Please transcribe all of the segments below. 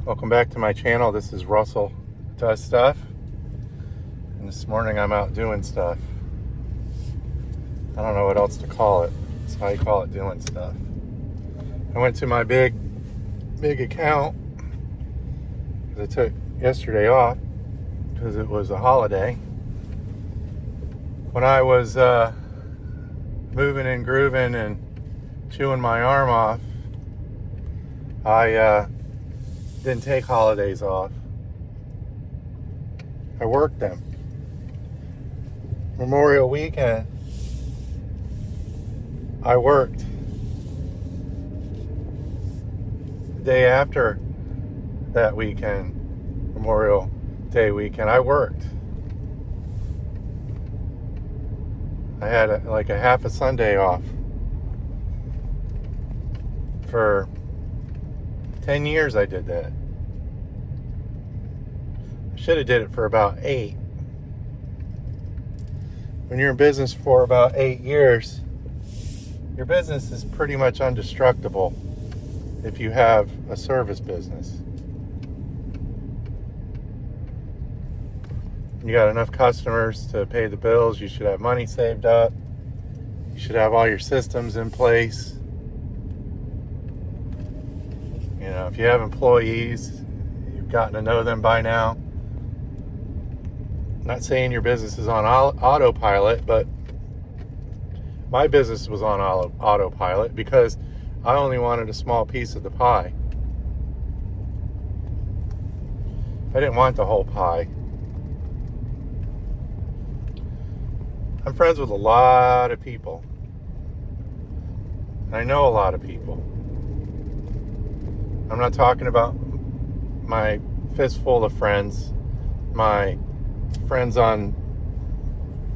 Welcome back to my channel. This is Russell Does Stuff, and this morning I'm out doing stuff. I don't know what else to call it. That's how you call it, doing stuff. I went to my big account because I took yesterday off because it was a holiday. When I was moving and grooving and chewing my arm off, I didn't take holidays off. I worked them. Memorial weekend, I worked. The day after that weekend, Memorial Day weekend, I worked. I had like a half a Sunday off. For 10 years I did that. I should have did it for about 8. When you're in business for about 8 years, your business is pretty much indestructible if you have a service business. You got enough customers to pay the bills. You should have money saved up. You should have all your systems in place. You know, if you have employees, you've gotten to know them by now. I'm not saying your business is on autopilot, but my business was on autopilot because I only wanted a small piece of the pie. I didn't want the whole pie. I'm friends with a lot of people. I know a lot of people. I'm not talking about my fistful of friends, my friends on,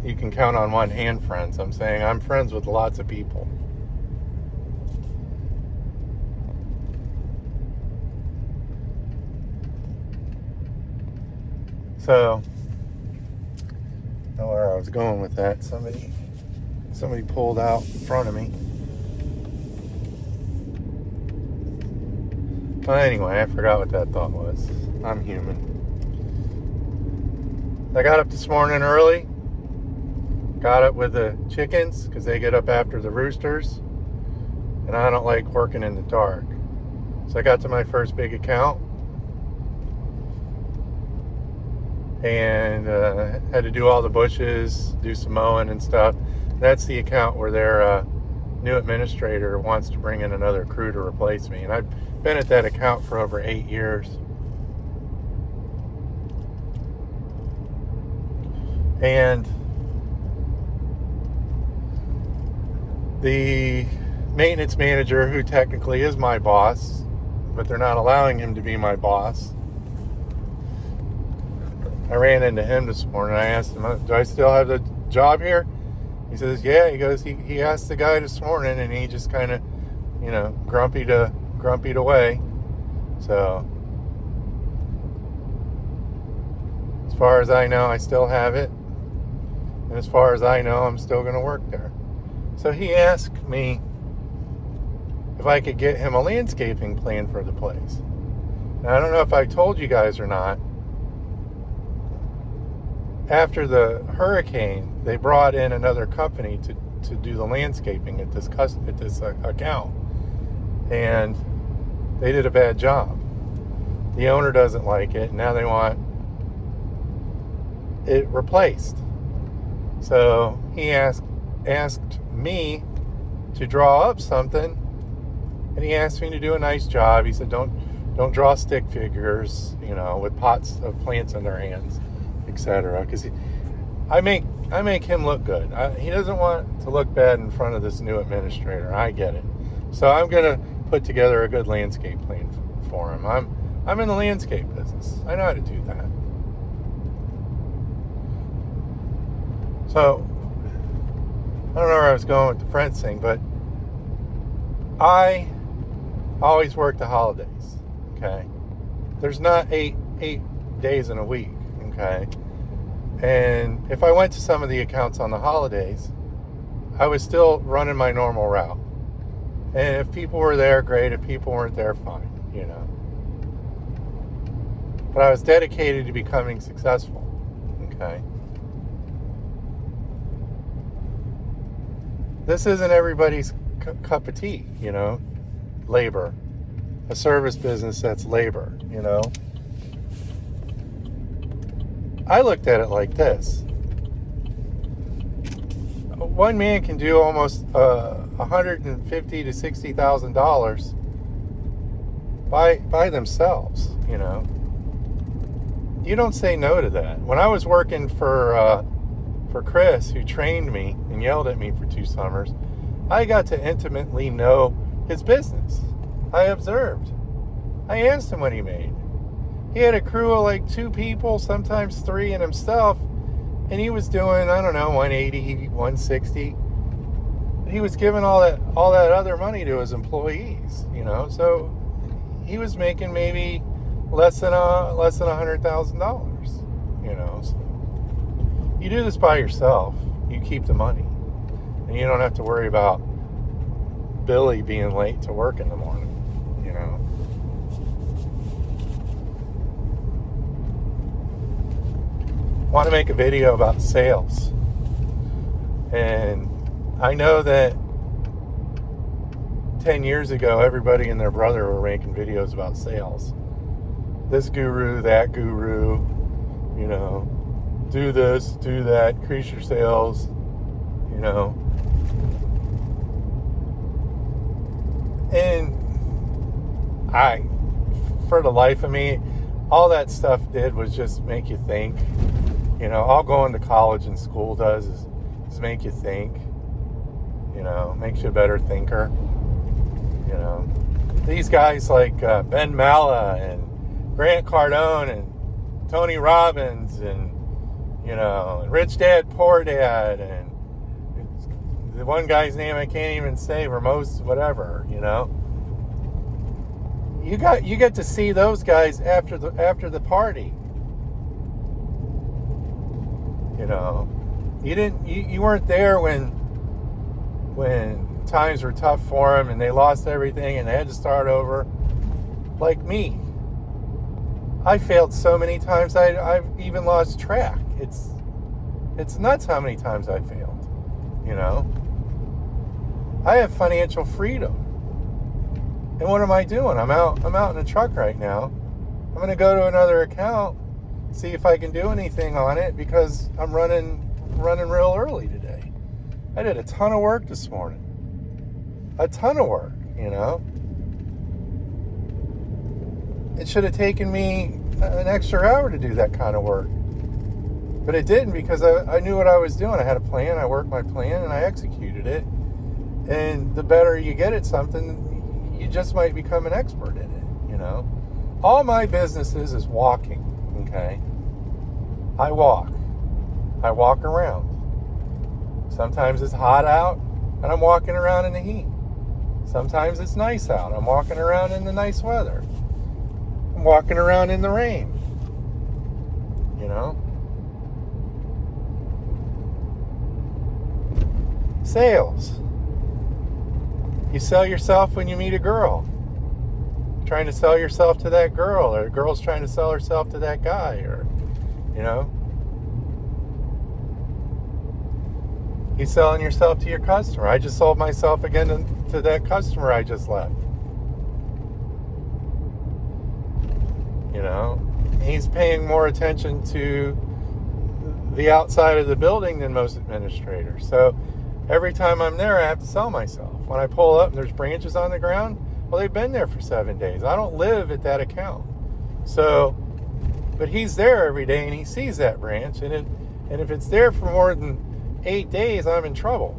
you can count on one hand friends. I'm saying I'm friends with lots of people. So, I don't know where I was going with that. Somebody pulled out in front of me. But anyway, I forgot what that thought was. I'm human. I got up this morning early. Got up with the chickens because they get up after the roosters. And I don't like working in the dark. So I got to my first big account. And had to do all the bushes, do some mowing and stuff. That's the account where their new administrator wants to bring in another crew to replace me. And I've been at that account for over 8 years. And the maintenance manager, who technically is my boss, but they're not allowing him to be my boss. I ran into him this morning. I asked him, do I still have the job here? He says, yeah. He goes, he asked the guy this morning, and he just kind of, grumpied away. So, as far as I know, I still have it. And as far as I know, I'm still going to work there. So he asked me if I could get him a landscaping plan for the place. Now, I don't know if I told you guys or not. After the hurricane, they brought in another company to do the landscaping at this account. And they did a bad job. The owner doesn't like it. And now they want it replaced. So he asked me to draw up something, and he asked me to do a nice job. He said, don't draw stick figures, with pots of plants in their hands, etc. Because I make him look good. He doesn't want to look bad in front of this new administrator. I get it. So I'm gonna put together a good landscape plan for him. I'm in the landscape business. I know how to do that. So, I don't know where I was going with the friends thing, but I always work the holidays, okay? There's not eight days in a week, okay? And if I went to some of the accounts on the holidays, I was still running my normal route. And if people were there, great. If people weren't there, fine, but I was dedicated to becoming successful. Okay. This isn't everybody's cup of tea, labor. A service business, that's labor, I looked at it like this. One man can do almost $150,000 to $60,000 by themselves, You don't say no to that. When I was working for Chris, who trained me and yelled at me for 2 summers, I got to intimately know his business. I observed. I asked him what he made. He had a crew of like 2 people, sometimes 3, and himself, and he was doing, I don't know, 180, 160. He was giving all that other money to his employees, So he was making maybe less than $100,000, So you do this by yourself, you keep the money, and you don't have to worry about Billy being late to work in the morning, Want to make a video about sales, and I know that 10 years ago everybody and their brother were making videos about sales. This guru, that guru, do this, do that, increase your sales, and for the life of me, all that stuff did was just make you think. All going to college and school does is make you think, makes you a better thinker. These guys like Ben Malla and Grant Cardone and Tony Robbins and, Rich Dad, Poor Dad, and the one guy's name I can't even say, Ramos, whatever, You get to see those guys after the party. You weren't there when times were tough for them and they lost everything and they had to start over. Like me, I failed so many times I've even lost track. It's nuts how many times I failed. I have financial freedom, and what am I doing? I'm out in a truck right now. I'm going to go to another account, see if I can do anything on it, because I'm running real early today. I did a ton of work this morning. A ton of work, It should have taken me an extra hour to do that kind of work. But it didn't, because I knew what I was doing. I had a plan, I worked my plan, and I executed it. And the better you get at something, you just might become an expert in it, All my businesses is walking, okay? I walk around. Sometimes it's hot out, and I'm walking around in the heat. Sometimes it's nice out. I'm walking around in the nice weather. I'm walking around in the rain. Sales. You sell yourself when you meet a girl. Trying to sell yourself to that girl, or a girl's trying to sell herself to that guy, or, you selling yourself to your customer. I just sold myself again to that customer I just left. He's paying more attention to the outside of the building than most administrators. So every time I'm there, I have to sell myself. When I pull up and there's branches on the ground, well, they've been there for 7 days. I don't live at that account. So, but he's there every day and he sees that branch. And if it's there for more than 8 days, I'm in trouble.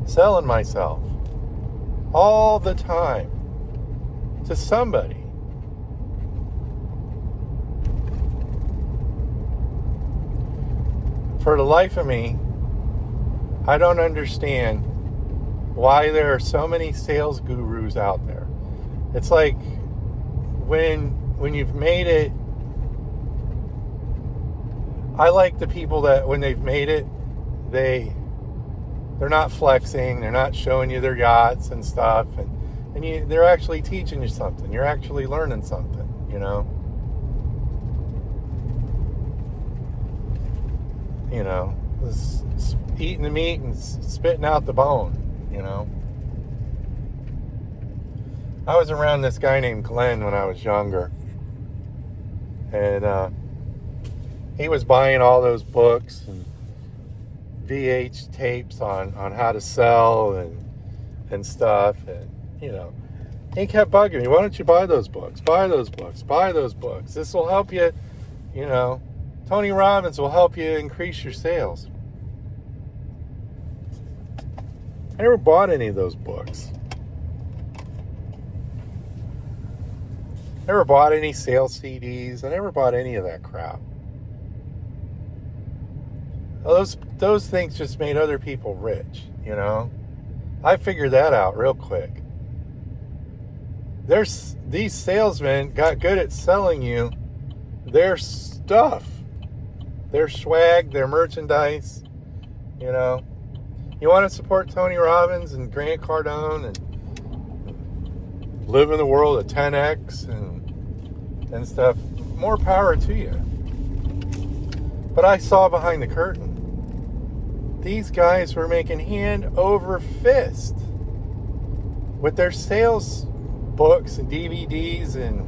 Selling myself all the time to somebody. For the life of me, I don't understand why there are so many sales gurus out there. It's like when you've made it, I like the people that when they've made it, they're not flexing, they're not showing you their yachts and stuff, and they're actually teaching you something. You're actually learning something, you know. You know, eating the meat and spitting out the bone, you know. I was around this guy named Glenn when I was younger, and he was buying all those books and VH tapes on how to sell and stuff, and you know, he kept bugging me. Why don't you buy those books? Buy those books. Buy those books. This will help you. You know, Tony Robbins will help you increase your sales. I never bought any of those books. Never bought any sales CDs. I never bought any of that crap. Those things just made other people rich, you know. I figured that out real quick. These salesmen got good at selling you their stuff, their swag, their merchandise, you know. You want to support Tony Robbins and Grant Cardone and live in the world of 10X and stuff, more power to you. But I saw behind the curtain. These guys were making hand over fist with their sales books and DVDs and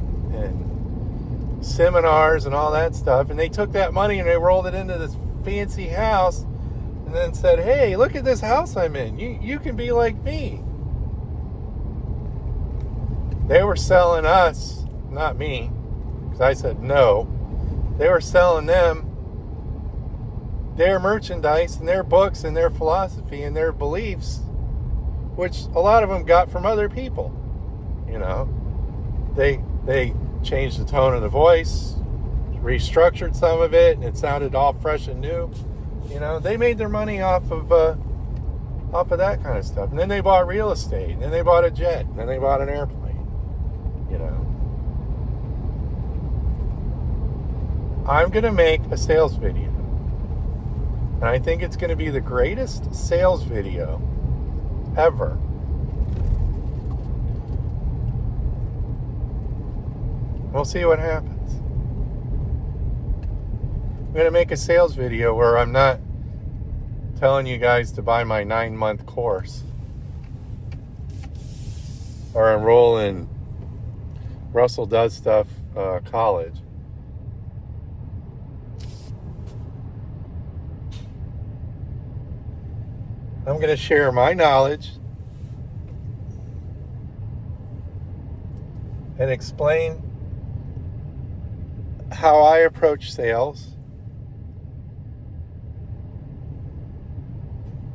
seminars and all that stuff. And they took that money and they rolled it into this fancy house and then said, hey, look at this house I'm in. You can be like me. They were selling us, not me, because I said no. They were selling them their merchandise and their books and their philosophy and their beliefs, which a lot of them got from other people. You know, they changed the tone of the voice, restructured some of it, and it sounded all fresh and new. You know, they made their money off of that kind of stuff. And then they bought real estate, and then they bought a jet, and then they bought an airplane. You know, I'm gonna make a sales video. And I think it's going to be the greatest sales video ever. We'll see what happens. I'm going to make a sales video where I'm not telling you guys to buy my 9-month course or enroll in Russell Does Stuff college. I'm going to share my knowledge and explain how I approach sales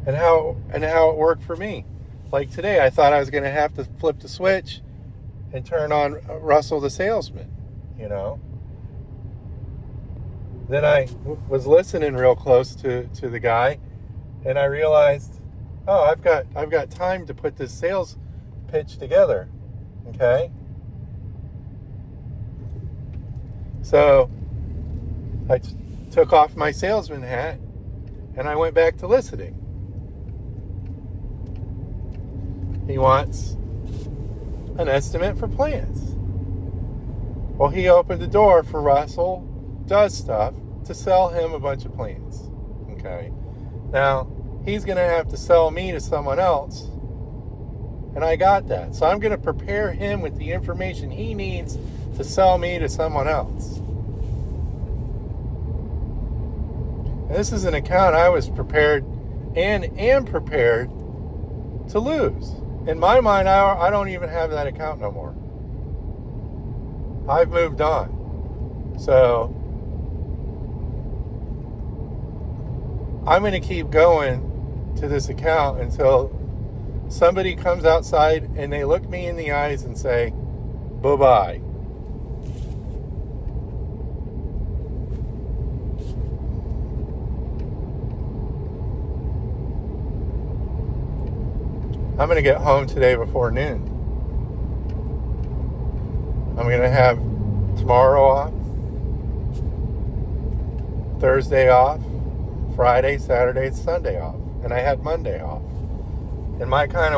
and how it worked for me. Like today, I thought I was going to have to flip the switch and turn on Russell the salesman, you know. Then I was listening real close to the guy, and I realized, oh, I've got time to put this sales pitch together. Okay? So I took off my salesman hat and I went back to listening. He wants an estimate for plans. Well, he opened the door for Russell Does Stuff to sell him a bunch of plans. Okay? Now, he's going to have to sell me to someone else. And I got that. So I'm going to prepare him with the information he needs to sell me to someone else. And this is an account I was prepared and am prepared to lose. In my mind, I don't even have that account no more. I've moved on. So I'm going to keep going to this account until somebody comes outside and they look me in the eyes and say, bye-bye. I'm going to get home today before noon. I'm going to have tomorrow off, Thursday off, Friday, Saturday, and Sunday off. And I had Monday off. And my line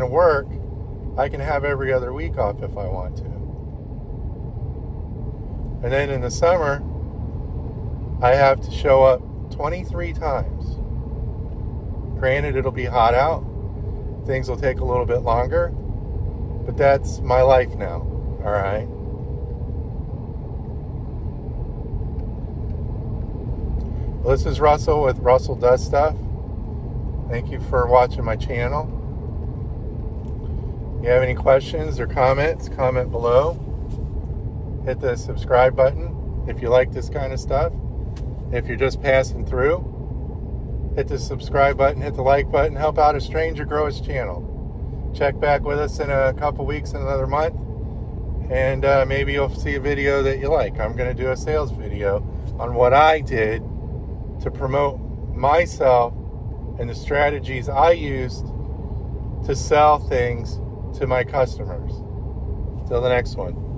of work, I can have every other week off if I want to. And then in the summer, I have to show up 23 times. Granted, it'll be hot out. Things will take a little bit longer. But that's my life now. All right. Well, this is Russell with Russell Does Stuff. Thank you for watching my channel. If you have any questions or comments, comment below. Hit the subscribe button if you like this kind of stuff. If you're just passing through, hit the subscribe button, hit the like button, help out a stranger grow his channel. Check back with us in a couple weeks, in another month, and maybe you'll see a video that you like. I'm going to do a sales video on what I did to promote myself and the strategies I used to sell things to my customers. Till the next one.